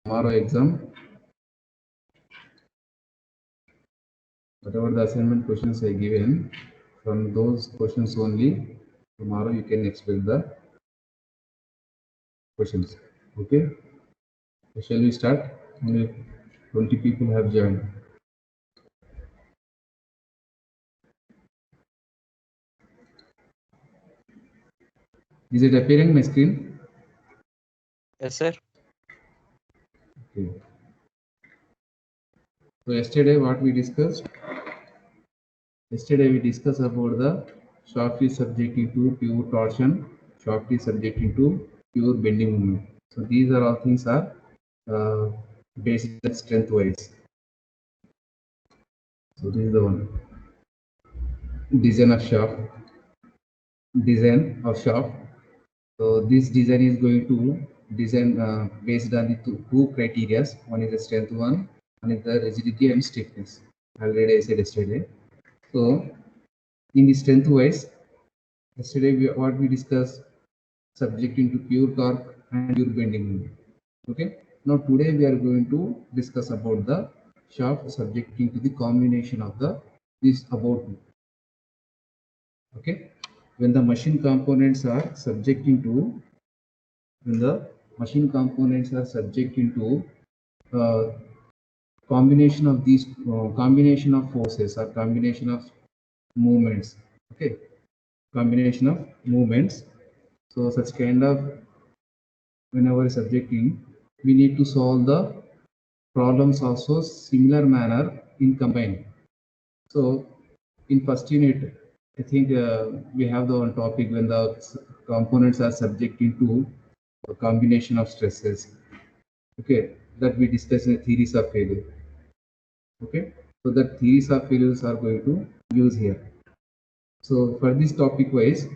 tomorrow exam, whatever the assignment questions I given, from those questions only, tomorrow you can expect the questions. Okay, so shall we start? Only 20 people have joined. Is it appearing my screen? Yes, sir. Okay. So yesterday what we discussed? Yesterday we discussed about the shaft is subjected to pure torsion, shaft is subjected to pure bending moment. So these are all things are based on strength wise. So this is the one. Design of shaft. Design of shaft. So this design is going to design based on the two criteria. One is the strength one is the rigidity and stiffness. Already I said yesterday. So in the strength wise, yesterday what we discussed, subjecting to pure torque and pure bending moment. Okay. Now today we are going to discuss about the shaft subjecting to the combination of the this about. Okay. When the machine components are subjecting to combination of these combination of forces or combination of movements. Okay, combination of movements. So such kind of whenever subjecting, we need to solve the problems also similar manner in combine. So in first unit, I think we have the one topic when the components are subjecting to a combination of stresses. Okay, that we discuss in the theories of failure. Okay, so the theories of failures are going to use here. So for this topic wise,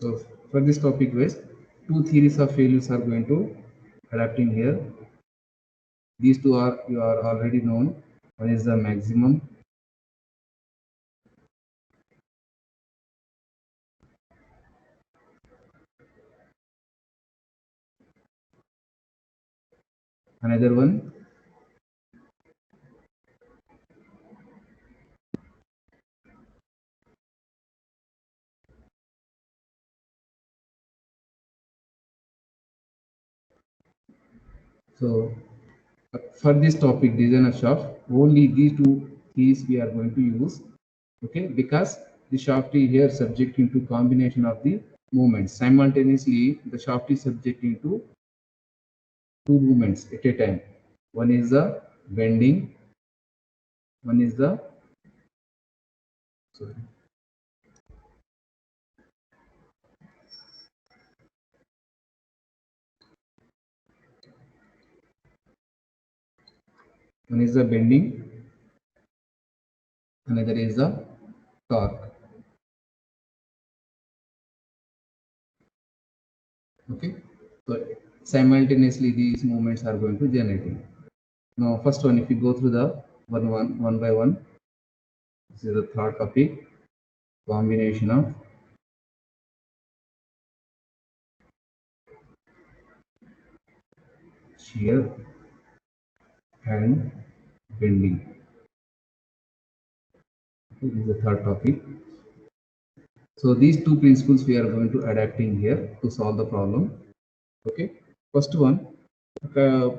so for this topic wise, two theories of failures are going to adapting here. These two are you are already known. One is the maximum. Another one. So for this topic, design of shaft, only these two theories we are going to use. Okay, because the shaft is here subjecting to combination of the movements. Simultaneously, the shaft is subjecting to two movements at a time. One is the bending, one is the sorry. One is the bending, another is the torque. Okay, so simultaneously these movements are going to generate. Now, first one, if you go through the one by one, this is the third topic, combination of shear and bending. Okay, this is the third topic. So these two principles we are going to adapting here to solve the problem. Okay, first one,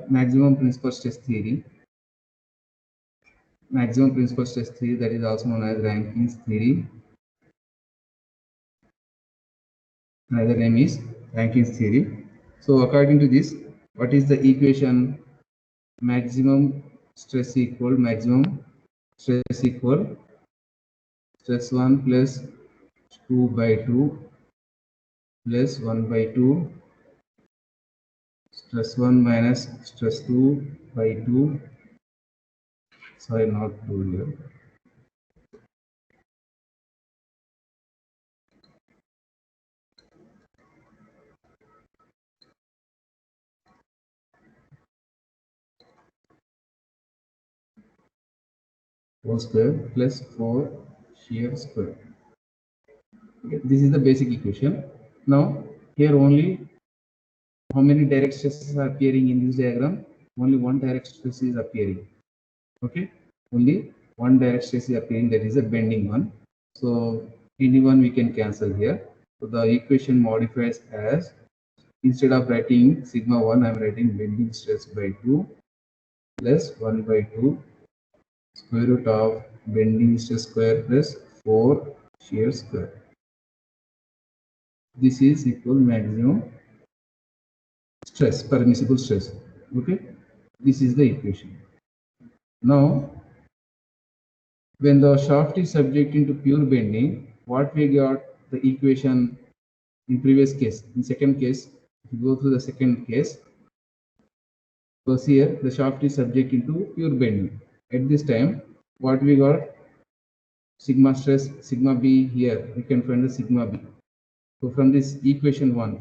maximum principal stress theory. Maximum principal stress theory, that is also known as Rankins theory. Another name is Rankins theory. So according to this, what is the equation? Maximum stress equal stress 1 plus 2 by 2 plus 1 by 2 stress 1 minus stress 2 by 2. Sorry, not 2 here. whole square plus 4 shear square. Okay, this is the basic equation. Now here only how many direct stresses are appearing in this diagram? Only one direct stress is appearing. Okay, only one direct stress is appearing, that is a bending one. So anyone we can cancel here. So the equation modifies as, instead of writing sigma 1, I am writing bending stress by 2 plus 1 by 2 square root of bending stress square plus 4 shear square. This is equal maximum stress, permissible stress. Okay, this is the equation. Now when the shaft is subjecting to pure bending, what we got the equation in previous case. In second case, if you go through the second case, because here the shaft is subjecting to pure bending. At this time, what we got? Sigma stress, sigma B here. We can find the sigma B. So from this equation 1,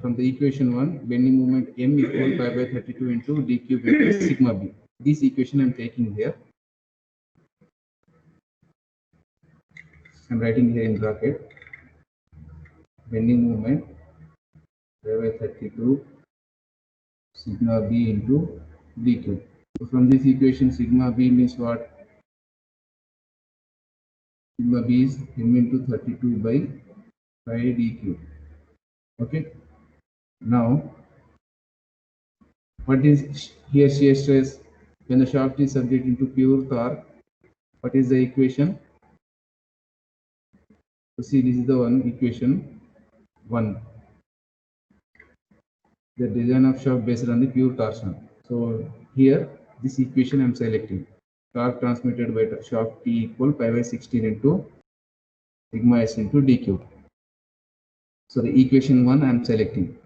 bending moment M equal pi by 32 into d cube into sigma B. This equation I am taking here. I am writing here in bracket. Bending moment pi by 32 sigma B into d cube. So from this equation, sigma B means what? Sigma B is M into 32 by pi d cube. Okay. Now, what is here shear stress? When the shaft is subjected to pure torque, what is the equation? So see, this is the one equation 1. The design of shaft based on the pure torsion. So here, this equation I am selecting. Torque transmitted by shaft T equal pi by 16 into sigma s into d cube. So the equation 1 I am selecting.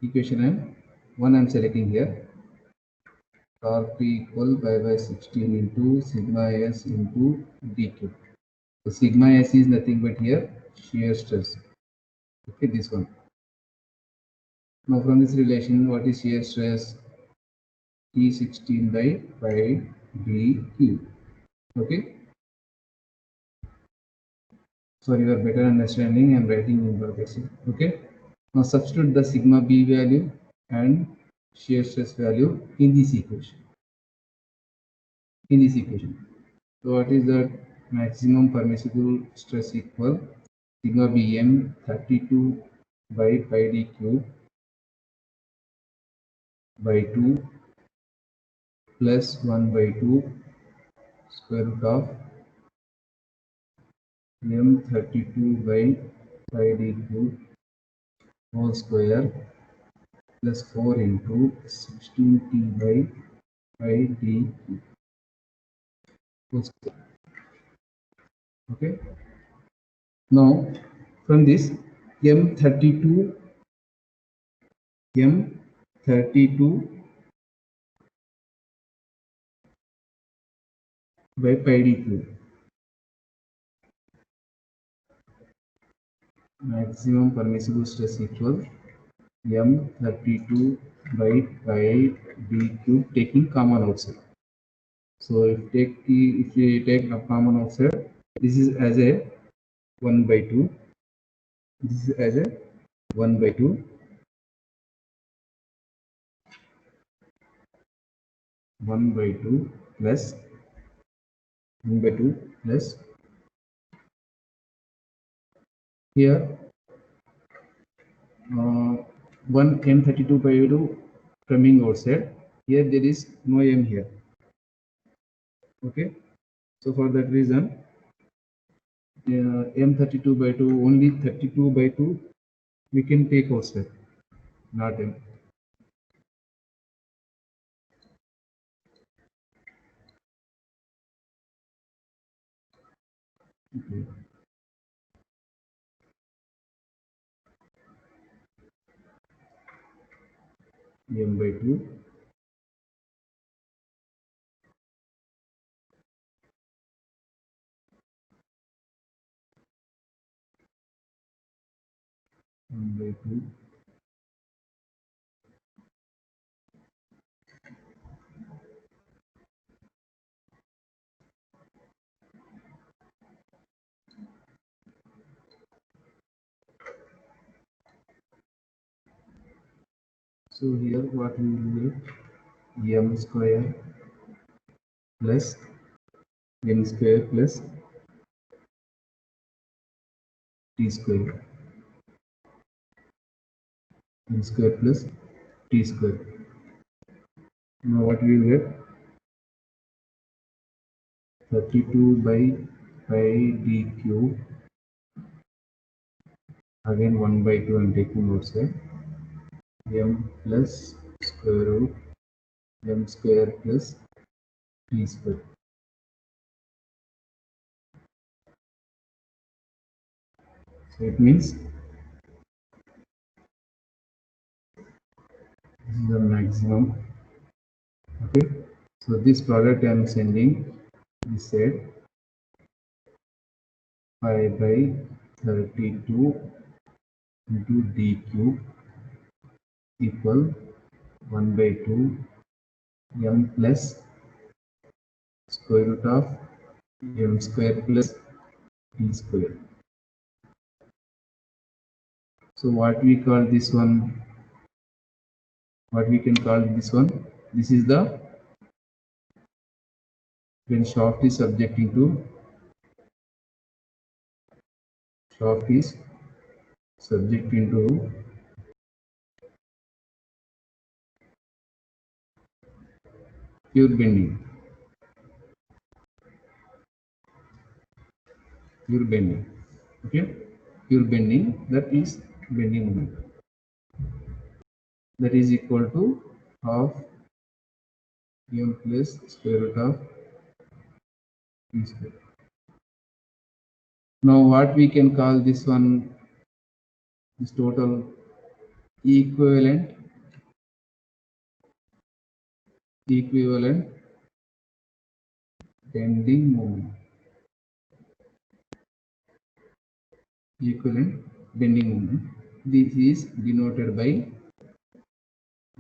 Equation 1 I am selecting here. Torque P equal pi by 16 into sigma s into d cube. So sigma s is nothing but here shear stress. Okay, this one. Now from this relation, what is shear stress? T16 by pi d cube. Okay. For your better understanding, I am writing in brackets. Okay. Now substitute the sigma b value and shear stress value in this equation. So what is the maximum permissible stress equal? Sigma bm 32 by pi d cube by 2 plus 1 by 2 square root of m32 by pi d cube whole square plus 4 into 16t by pi d cube whole square. Okay. Now from this m32 by pi d cube, maximum permissible stress equal m32 by pi d cube, taking common outside. So if you take a common outside, this is as a 1 by 2, this is as a 1 by 2 1 by 2 plus 1 by 2 plus here 1 m32 by 2 coming outside. Here there is no m here. Okay, so for that reason m32 by 2, only 32 by 2 we can take outside, not m. Okay. M by 2 1 by 2 . So here what we will get m square plus n square plus t square, n square plus t square. Now what we will get 32 by pi d cube, again 1 by 2 I'm taking outside, m plus square root m square plus t square. So it means this is the maximum. Okay, so this product I am sending is said pi by 32 into d cube equal 1 by 2 m plus square root of m square plus t square. So what we call this one, what we can call this one, this is the when shaft is subjecting to pure bending, okay, pure bending, that is bending moment, that is equal to half m plus square root of t square. Now what we can call this one, this total equivalent bending moment, equivalent bending moment. This is denoted by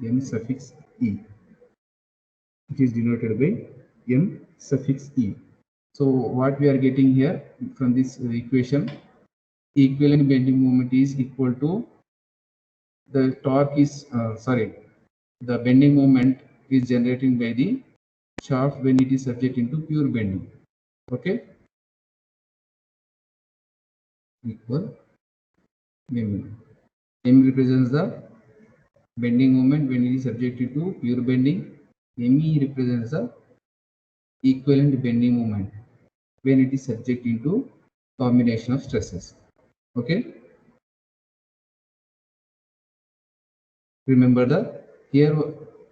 m suffix e. It is denoted by m suffix e. So what we are getting here from this equation, equivalent bending moment is equal to the torque is the bending moment is generated by the shaft when it is subject into pure bending. Okay, equal m. M represents the bending moment when it is subjected to pure bending. Me represents the equivalent bending moment when it is subject into combination of stresses. Okay, remember that here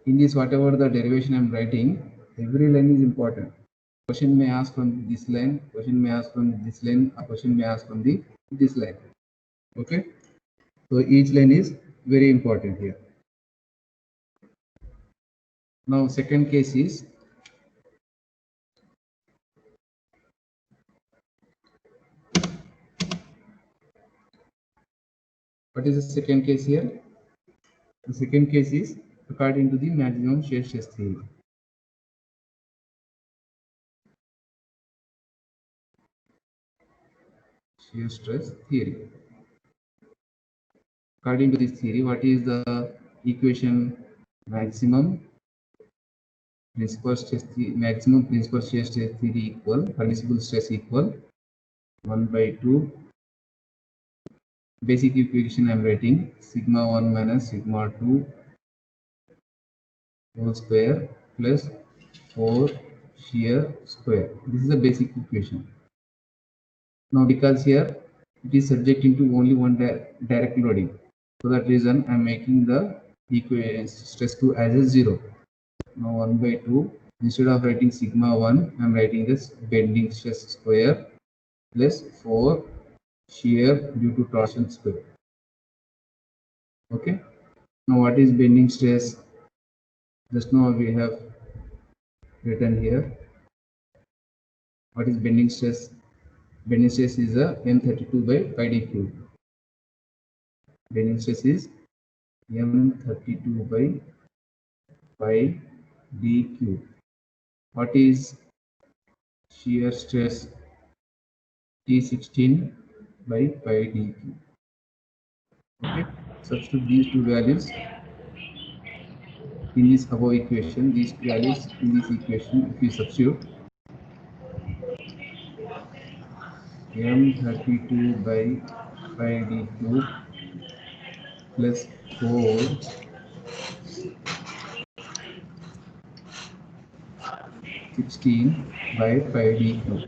in this whatever the derivation I'm writing, every line is important. Question may ask from this line, question may ask from this line, a question may ask from this line. Okay, so each line is very important here. Now second case is what is the second case here? The second case is according to the maximum shear stress theory. Shear stress theory. According to this theory, what is the equation? Maximum principal stress theory equal permissible stress equal 1 by 2 basic equation I'm writing sigma 1 minus sigma 2 whole square plus 4 shear square. This is the basic equation. Now because here it is subject into only one direct loading, for that reason I'm making the equation stress 2 as a 0. Now 1 by 2, instead of writing sigma 1, I'm writing this bending stress square plus 4 shear due to torsion square. Okay, now what is bending stress? Just now we have written here. What is bending stress? Bending stress is a m32 by pi d cube. Bending stress is m32 by pi d cube. What is shear stress? T16 by pi d cube. Okay, substitute these two values. in this above equation, these values in this equation, if you substitute m32 by 5d cube plus 4 16 by 5d cube.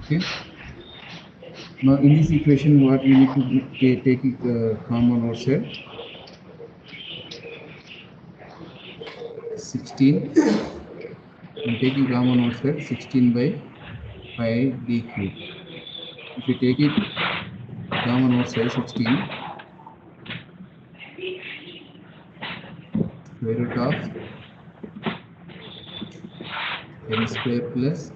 Okay. Now in this equation, what we need to take common outside. 16. I'm taking common outside 16 by 5d cube. If you take it common outside 16, square root of m square plus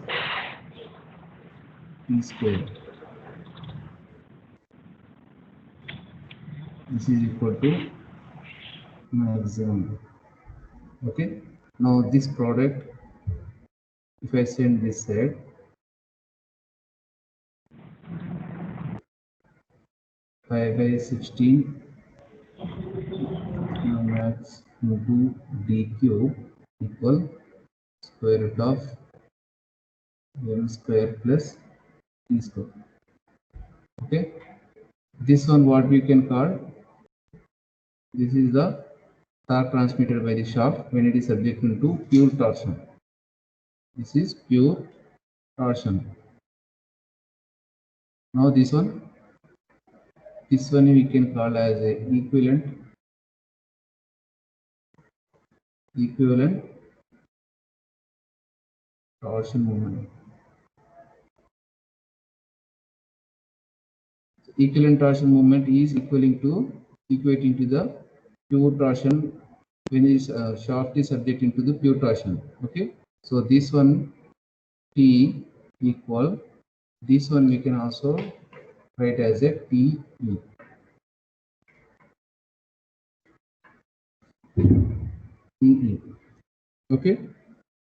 e square. This is equal to maximum. Okay. Now this product, if I send this side, pi by 16 max into d cube equal square root of m square plus e square. Okay. This one what we can call, this is the torque transmitted by the shaft when it is subjected to pure torsion. This is pure torsion. Now this one we can call as a equivalent torsion moment. Equivalent torsion moment is equating to the pure torsion when this shaft is subjected to the pure torsion. Okay, so this one T equal, this one we can also write as a TE. TE. Okay,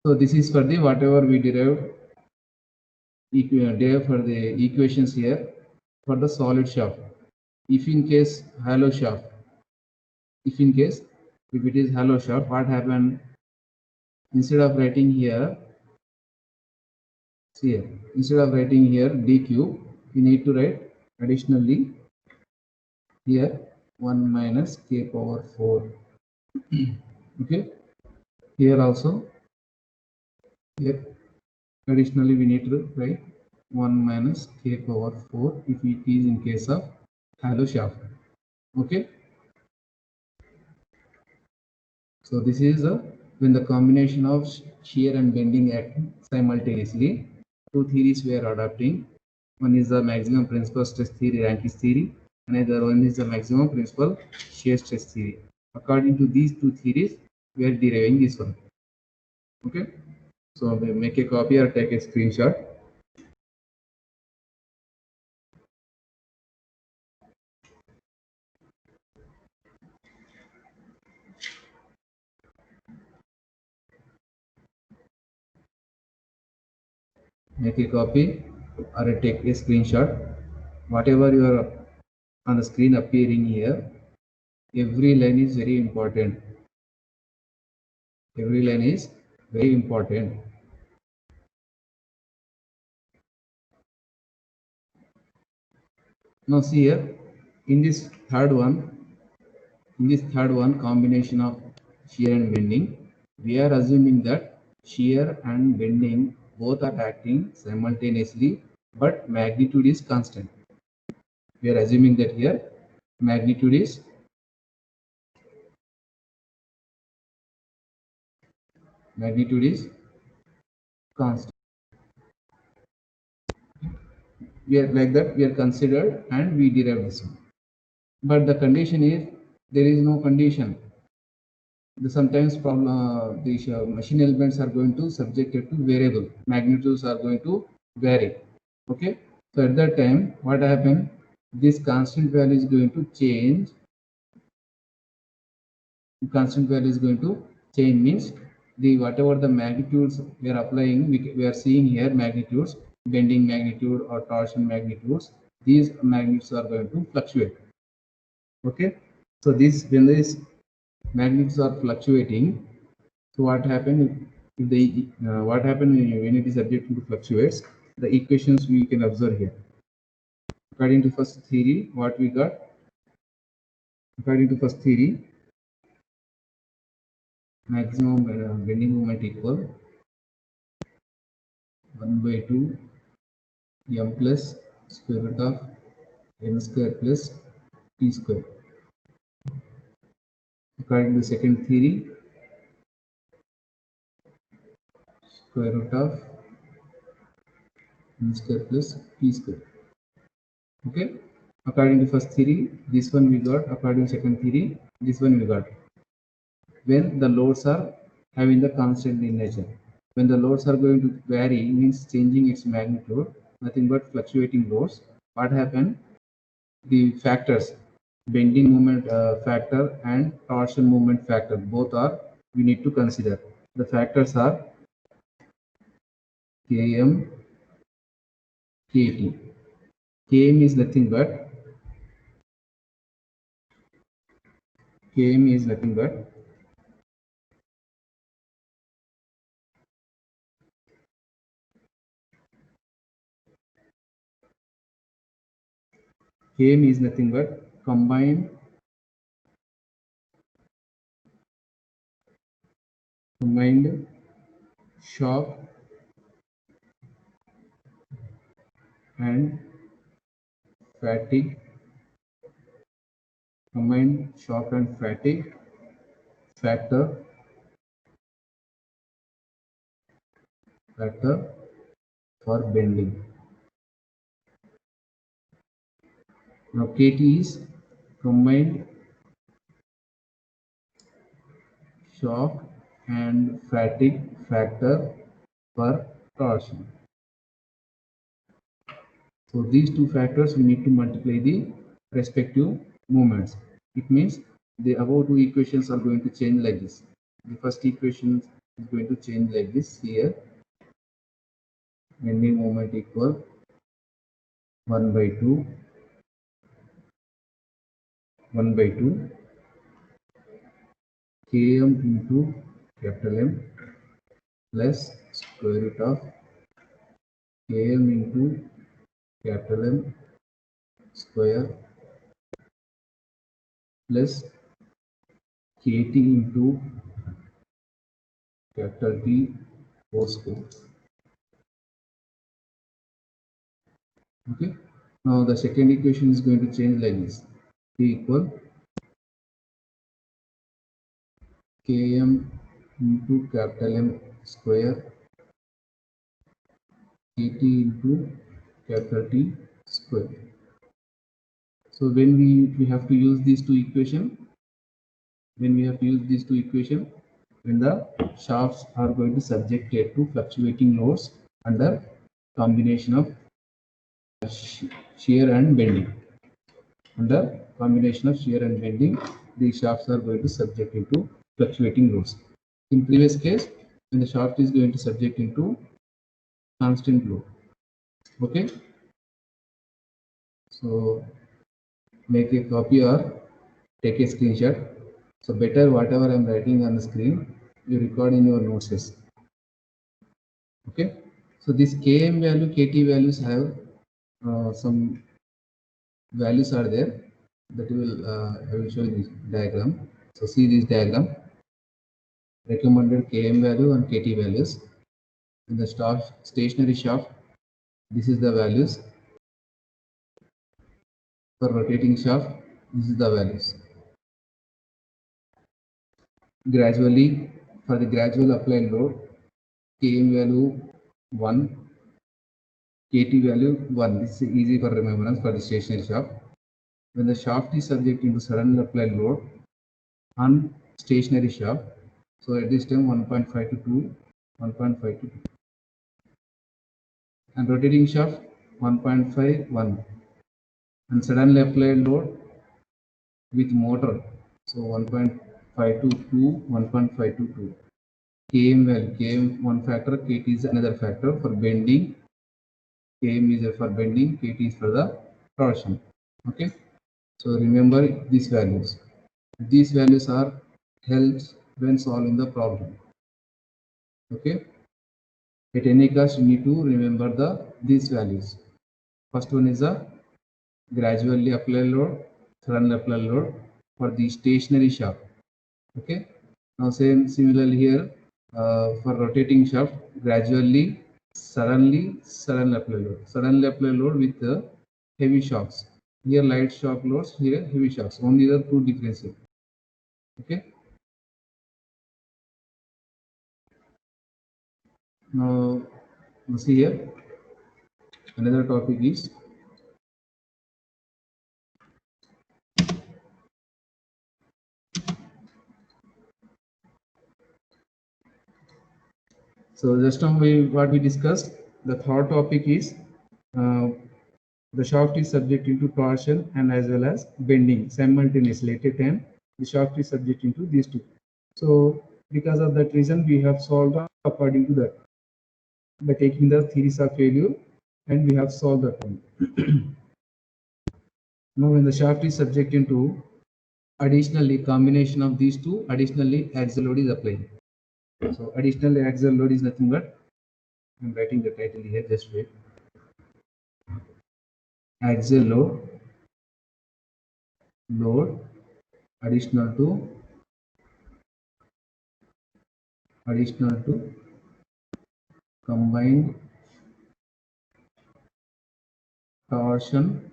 so this is for the whatever we derived for the equations here for the solid shaft. If in case hollow shaft, if it is hollow shaft, what happened? Instead of writing here, see here, instead of writing here d cube, we need to write additionally here 1 minus k power 4. Okay, here also, here additionally we need to write 1 minus k power 4 if it is in case of hollow shaft. Okay, so this is when the combination of shear and bending act simultaneously. Two theories we are adopting. One is the maximum principal stress theory, Rankins theory. Another one is the maximum principal shear stress theory. According to these two theories, we are deriving this one. Okay, so make a copy or take a screenshot. Make a copy or take a screenshot. Whatever you are on the screen appearing here, every line is very important. Every line is very important. Now see here, in this third one, combination of shear and bending, we are assuming that shear and bending both are acting simultaneously, but magnitude is constant. We are assuming that here magnitude is constant. We are like that, we are considered and we derive this one. But the condition is, there is no condition. Sometimes the machine elements are going to subjected to variable, magnitudes are going to vary. Okay, so at that time what happened, this constant value is going to change. Constant value is going to change means the whatever the magnitudes we are applying, we are seeing here magnitudes, bending magnitude or torsion magnitudes, these magnitudes are going to fluctuate. Okay, so this when these magnitudes are fluctuating, so what happen if the what happen when it is subject to fluctuates? The equations we can observe here. According to first theory, what we got? According to first theory, maximum bending moment equal 1 by 2 m plus square root of m square plus t square. According to second theory, square root of m square plus p square. Okay. According to first theory, this one we got. According to second theory, this one we got. When the loads are having the constant in nature. When the loads are going to vary, means changing its magnitude, nothing but fluctuating loads. What happen? The factors, bending moment factor and torsion moment factor, both are we need to consider. The factors are Km, Kt. Km is nothing but Km is nothing but Km is nothing but combined shock and fatigue, combined shock and fatigue factor for bending. Now Kt is combined shock and fatigue factor for torsion. So these two factors we need to multiply the respective moments. It means the above two equations are going to change like this. The first equation is going to change like this here. Bending moment equal 1 by 2 Km into capital M plus square root of Km into capital M square plus Kt into capital T whole square. Okay. Now the second equation is going to change like this. T equal Km into capital M square Kt into capital T square. So when we have to use these two equations, when the shafts are going to subjected to fluctuating loads under combination of shear and bending. Under combination of shear and bending, the shafts are going to subject into fluctuating loads. In previous case, when the shaft is going to subject into constant load. Okay. So make a copy or take a screenshot. So better whatever I'm writing on the screen, you record in your notes. Okay. So this Km value, Kt values have some values are there that I will show you this diagram. So see this diagram. Recommended Km value and Kt values. In the stationary shaft, this is the values. For rotating shaft, this is the values. Gradually, for the gradual applied load, Km value 1, Kt value 1. This is easy for remembrance for the stationary shaft. When the shaft is subject to sudden applied load on stationary shaft, so at this time 1.5 to 2, 1.5 to 2. And rotating shaft 1.5, 1. And suddenly applied load with motor, so 1.5 to 2, 1.5 to 2. Km value, Km one factor, Kt is another factor for bending. Km is for bending, Kt is for the torsion. Okay. So remember these values. These values are helps when solving the problem. Okay. At any cost, you need to remember these values. First one is a gradually apply load, sudden apply load for the stationary shaft. Okay. Now similarly here for rotating shaft, gradually, sudden apply load. Suddenly apply load with heavy shocks. Here light shock loads, here heavy shocks. Only the two differences. Okay. Now see here another topic is so just now what we discussed. The third topic is uh, the shaft is subject to torsion and as well as bending simultaneously at a time. The shaft is subject to these two. So because of that reason, we have solved according to that by taking the theories of failure, and we have solved that one. Now, when the shaft is subjected to additionally combination of these two, additionally axial load is applied. So additional axial load is nothing but, I'm writing the title here, just wait. Axial load additional to combined torsion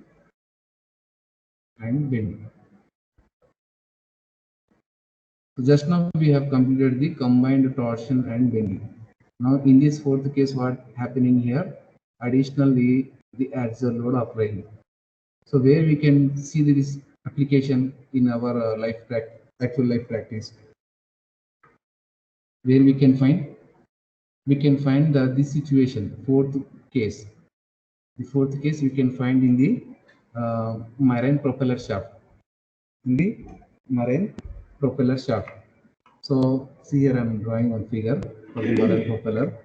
and bending. So just now we have completed the combined torsion and bending. Now in this fourth case, what happening here? Additionally, the axial load applied. So where we can see this application in our actual life practice, where we can find this situation. Fourth case, the fourth case we can find in the marine propeller shaft. In the marine propeller shaft. So see here, I'm drawing one figure for the marine propeller.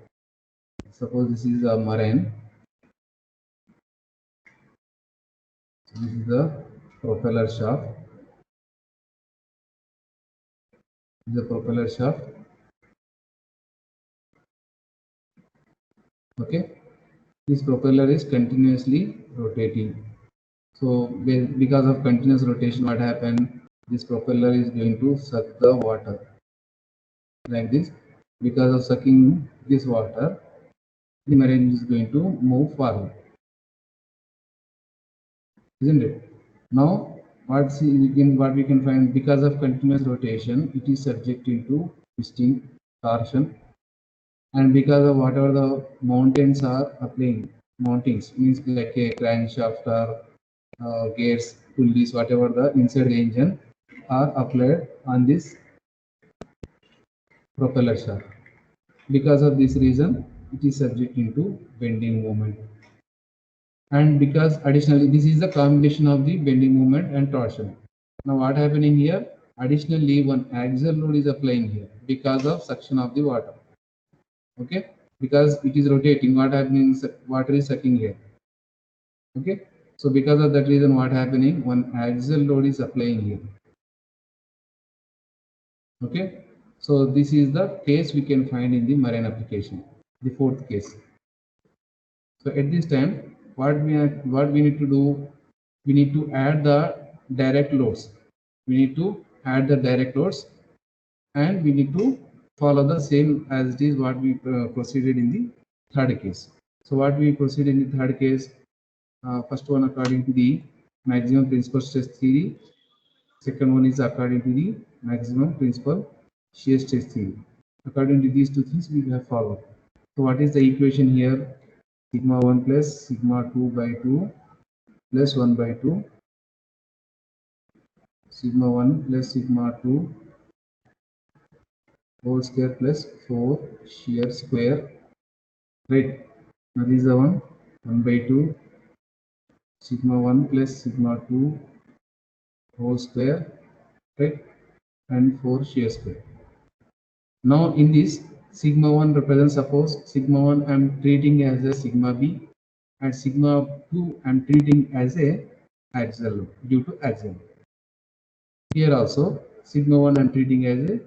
Suppose this is a marine. So this is the propeller shaft. This is the propeller shaft. Okay. This propeller is continuously rotating. So because of continuous rotation, what happened? This propeller is going to suck the water like this. Because of sucking this water, the marine is going to move forward, isn't it? Now, what we can find, because of continuous rotation, it is subjected to twisting, torsion, and because of whatever the mountains are applying, mountings means like a crankshaft or gears, pulleys, whatever the inside the engine are applied on this propeller shaft. Because of this reason, it is subjected to bending moment. And because additionally, this is the combination of the bending moment and torsion. Now what happening here? Additionally, one axial load is applying here because of suction of the water. Okay, because it is rotating. What happening? Water is sucking here. Okay, so because of that reason, what happening? One axial load is applying here. Okay, so this is the case we can find in the marine application. The fourth case. So at this time, what we need to do? We need to add the direct loads. We need to add the direct loads, and we need to follow the same as it is what we proceeded in the third case. So what we proceed in the third case, first one according to the maximum principal stress theory, second one is according to the maximum principal shear stress theory. According to these two things we have followed. So what is the equation here? Sigma 1 plus sigma 2 by 2 plus 1 by 2, sigma 1 plus sigma 2 whole square plus 4 shear square, right? Now this is the one 1 by 2 sigma 1 plus sigma 2 whole square, right? And 4 shear square. Now in this, sigma 1 represents, suppose sigma 1 I am treating as a sigma b, and sigma 2 I am treating as a axial load, due to axial load. Here also sigma 1 I'm treating as a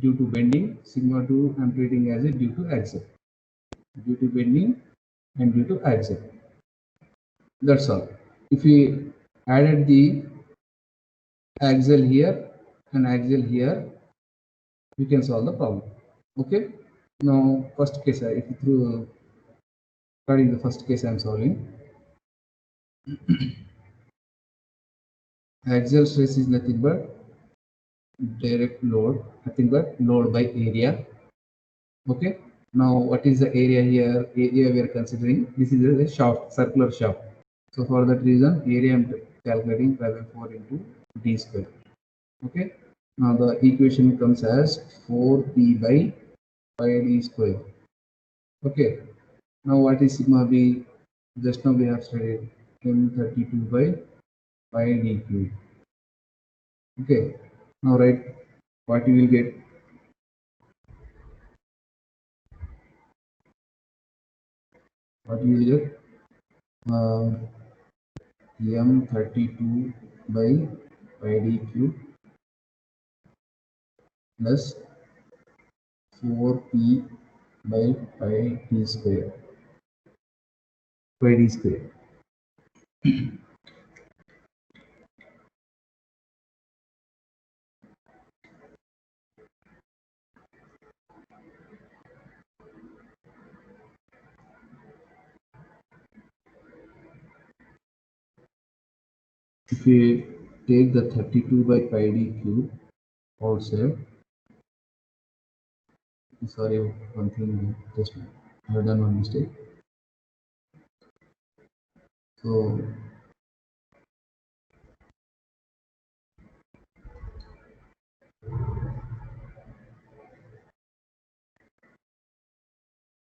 due to bending, sigma 2 I'm treating as a due to axial, due to bending and due to axial. That's all. If we added the axial here and axial here, we can solve the problem. Okay. Now first case, if through starting the first case I'm solving. Axial stress is nothing but direct load, nothing but load by area. Okay. Now what is the area here? Area we are considering. This is a shaft, circular shaft. So for that reason, area I'm calculating 5/4 into d square. Okay. Now the equation comes as 4p by pi d square. Okay. Now what is sigma b? Just now we have studied m32 by pi d cube. Okay. Now write what you will get. What you will get? M32 by pi d cube plus 4p by pi d square. Pi d square. If we take the 32 by pi d cube outside, sorry, one thing, just I have done one mistake. So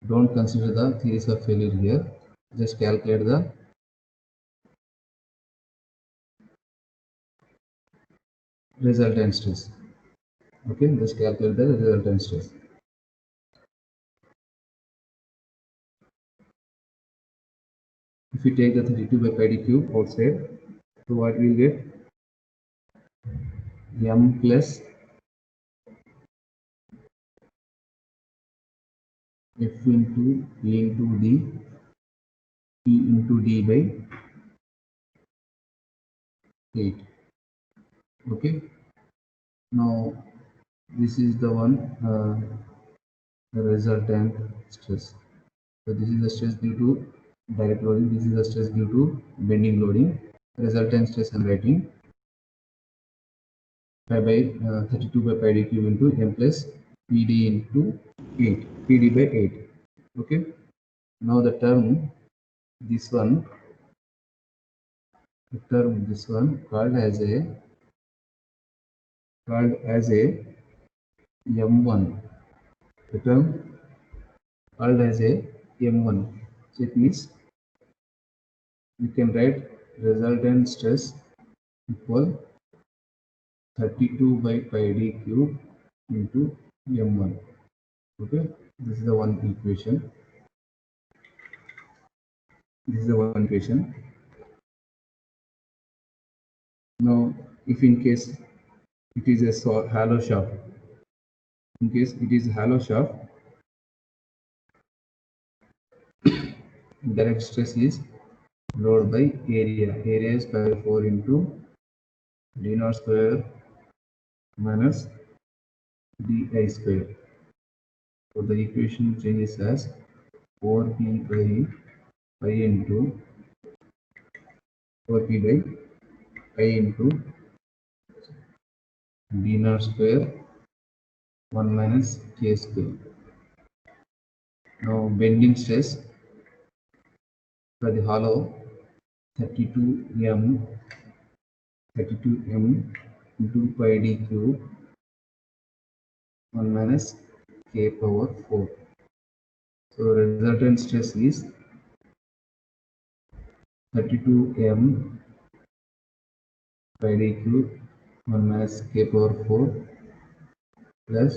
don't consider the theories of failure here. Just calculate the resultant stress. Okay, just calculate the resultant stress. If we take the 32 by pi d cube outside, so what we will get? M plus F into A into D, P into D by 8. Okay. Now this is the one the resultant stress. So this is the stress due to direct loading. This is the stress due to bending loading. Resultant stress I'm writing pi by 32 by pi d cube into m plus pd into 8, pd by 8. Okay. Now the term this one called as a m1. The term called as a m1. So it means you can write resultant stress equal 32 by pi d cube into m1. Okay, this is the one equation. This is the one equation. Now, if in case it is a hollow shaft, in case it is a hollow shaft, direct stress is load by area. Area is pi 4 into d naught square minus di square. So the equation changes as 4p by pi into 4p by pi into d naught square 1 minus k square. Now bending stress for the hollow 32m into pi d cube 1 minus k power 4. So resultant stress is 32m pi d cube 1 minus k power 4 plus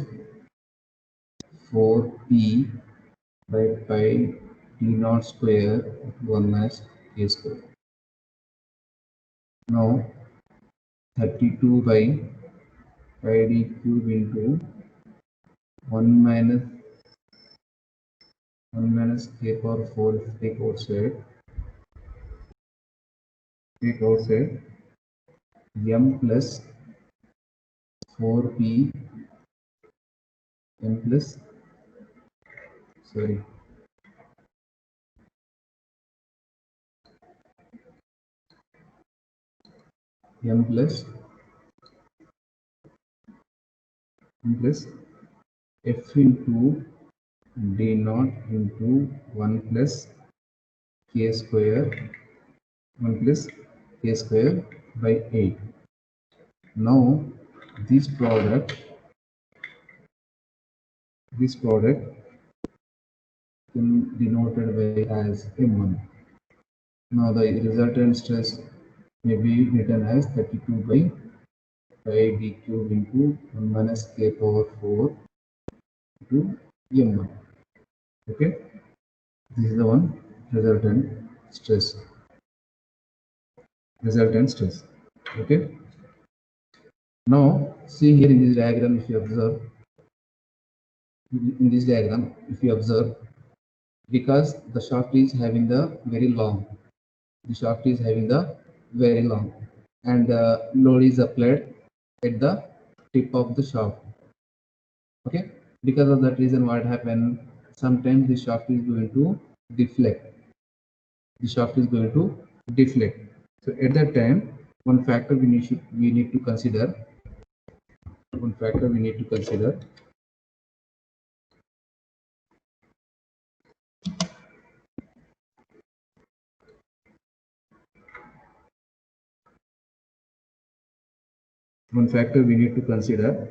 4p by pi d naught square 1 minus k square. Now 32 by pi d cube into 1 minus k power 4 if take outside m plus 4p m plus sorry m plus f into d naught into 1 plus k square 1 plus k square by 8. Now this product can denoted by as m1. Now the resultant stress may be written as 32 by pi d cube into 1 minus k power 4 to m1. Okay, this is the one resultant stress. Okay, now see here in this diagram, if you observe because the shaft is having the very long and load is applied at the tip of the shaft. Okay, because of that reason what happened, sometimes the shaft is going to deflect. So at that time, one factor we need to consider one factor we need to consider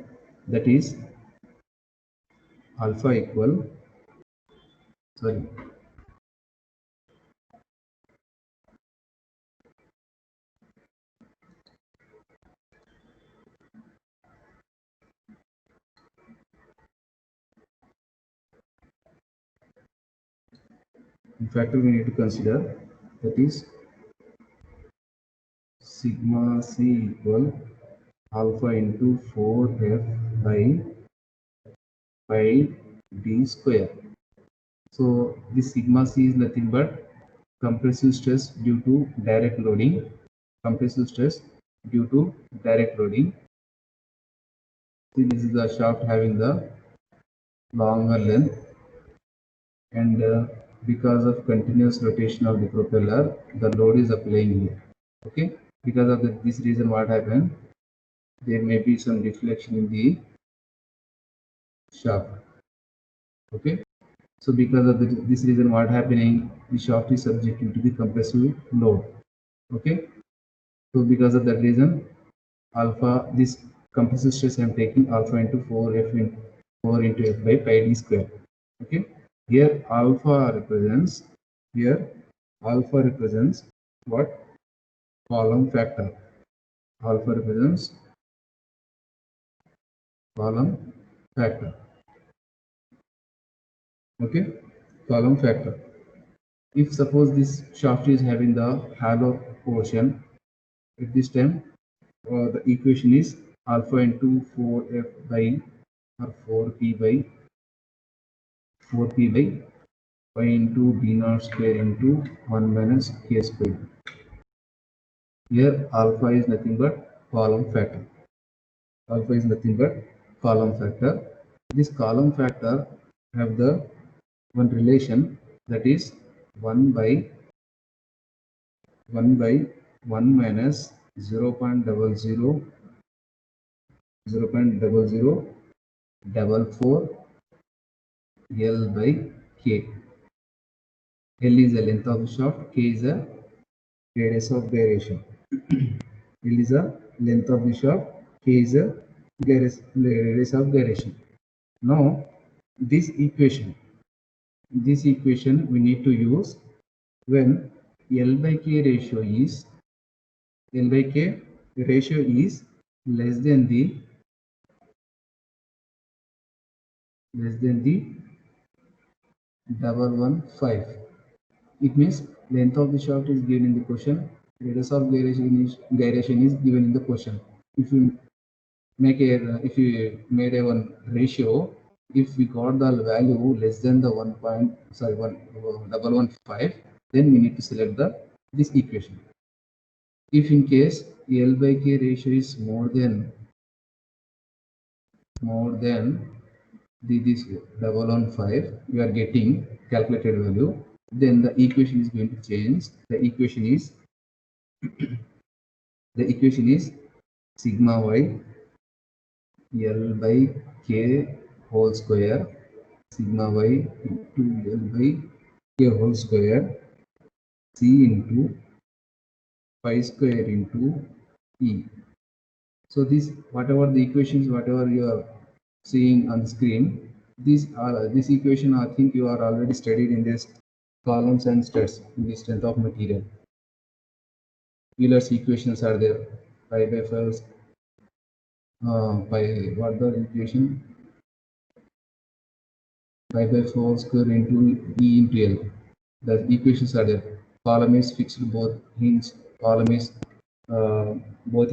that is alpha equal sorry one factor we need to consider that is sigma c equal alpha into 4f by pi d square. So this sigma c is nothing but compressive stress due to direct loading. See, this is the shaft having the longer length, and because of continuous rotation of the propeller, the load is applying here. Okay, because of this reason, what happened? There may be some deflection in the shaft. Okay, so because of this reason, what happening? The shaft is subjected to the compressive load. Okay, so because of that reason, alpha this compressive stress I am taking alpha into 4 into f by pi d square. Okay, here alpha represents what? Column factor. Alpha represents column factor. Okay, column factor. If suppose this shaft is having the hollow portion, at this time the equation is alpha into 4f by or 4p by pi into d naught square into 1 minus k square. Here alpha is nothing but column factor. This column factor have the one relation, that is 1 by 1 minus 0.0044 L by K. L is the length of the shaft, K is the radius of gyration. L is the length of the shaft, K is the radius of gyration. Now this equation we need to use when L by K ratio is less than the 115. It means length of the shaft is given in the question Radius of gyration is given in the question. If you if you made a one ratio, if we got the value less than the 1.15, then we need to select this equation. If in case L by K ratio is more than this 115 you are getting calculated value, then the equation is going to change. The equation is sigma y L by K whole square, sigma y into L by K whole square, C into pi square into E. So this, whatever the equations, whatever you are seeing on the screen, this equation I think you are already studied in this columns and stress in the strength of material. Euler's equations are there. Pi by first, by what the equation? Pi by 4 square into E into L. The equations are there. Column is fixed, both hinge. Column is both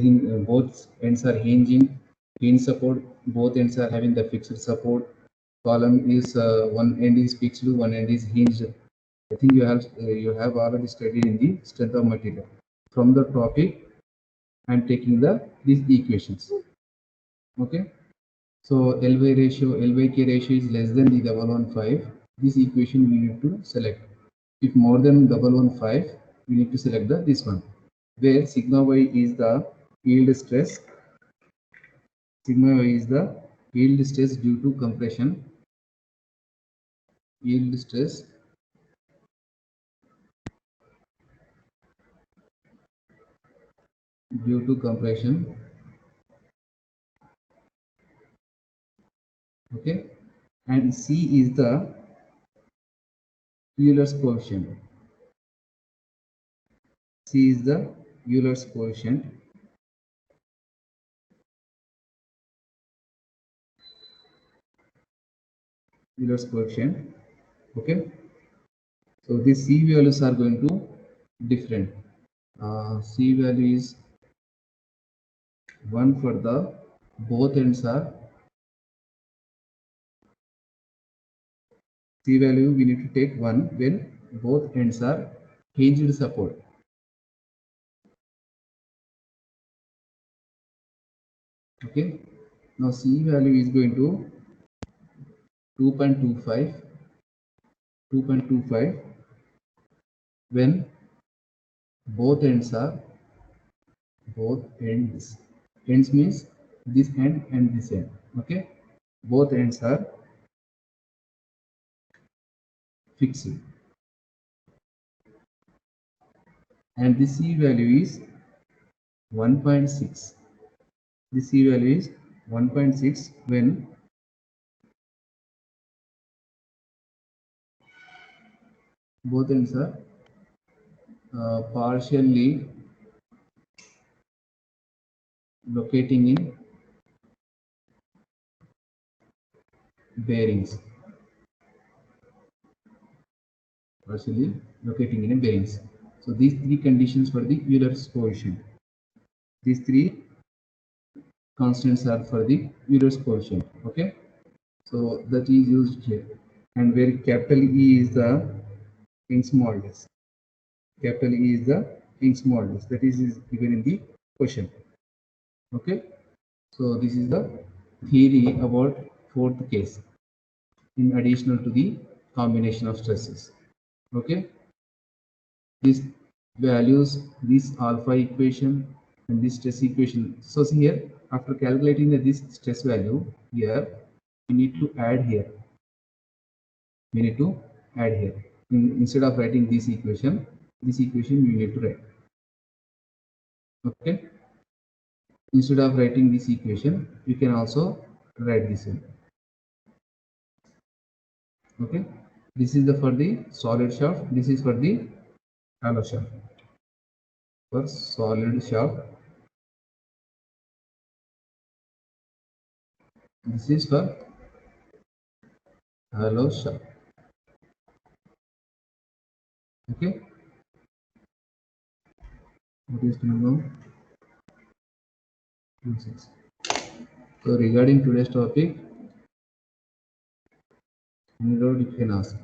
ends are hinging. Hinge support, both ends are having the fixed support. Column is one end is fixed, one end is hinged. I think you have already studied in the strength of material. From the topic, I am taking these equations. Okay. So L by K ratio is less than the 115. This equation we need to select. If more than 115, we need to select this one, where sigma y is the yield stress. Sigma y is the yield stress due to compression. Yield stress due to compression. Okay, and C is the Euler's coefficient. C is the Euler's coefficient. Euler's coefficient. Okay, so these C values are going to different. C value is 1 for the both ends are. C value we need to take 1 when both ends are hinged support. Okay, now C value is going to 2.25 when both ends means this end and this end. Okay, both ends are fixed, and the C value is 1.6. The C value is 1.6 when both ends are partially locating in bearings. Partially locating in bearings. So these three conditions for the Euler's coefficient. These three constants are for the Euler's coefficient. Okay, so that is used here, and where capital E is the Young's modulus. Capital E is the Young's modulus. That is given in the question. Okay, so this is the theory about fourth case, in additional to the combination of stresses. Okay, these values, this alpha equation and this stress equation. So see here, after calculating this stress value here, we need to add here. Instead of writing this equation we need to write. Okay, instead of writing this equation, you can also write this one. Okay, this is for the solid shaft, this is for the hollow shaft. For solid shaft, this is for hollow shaft. Okay, What is minimum usage? So regarding today's topic, you can ask.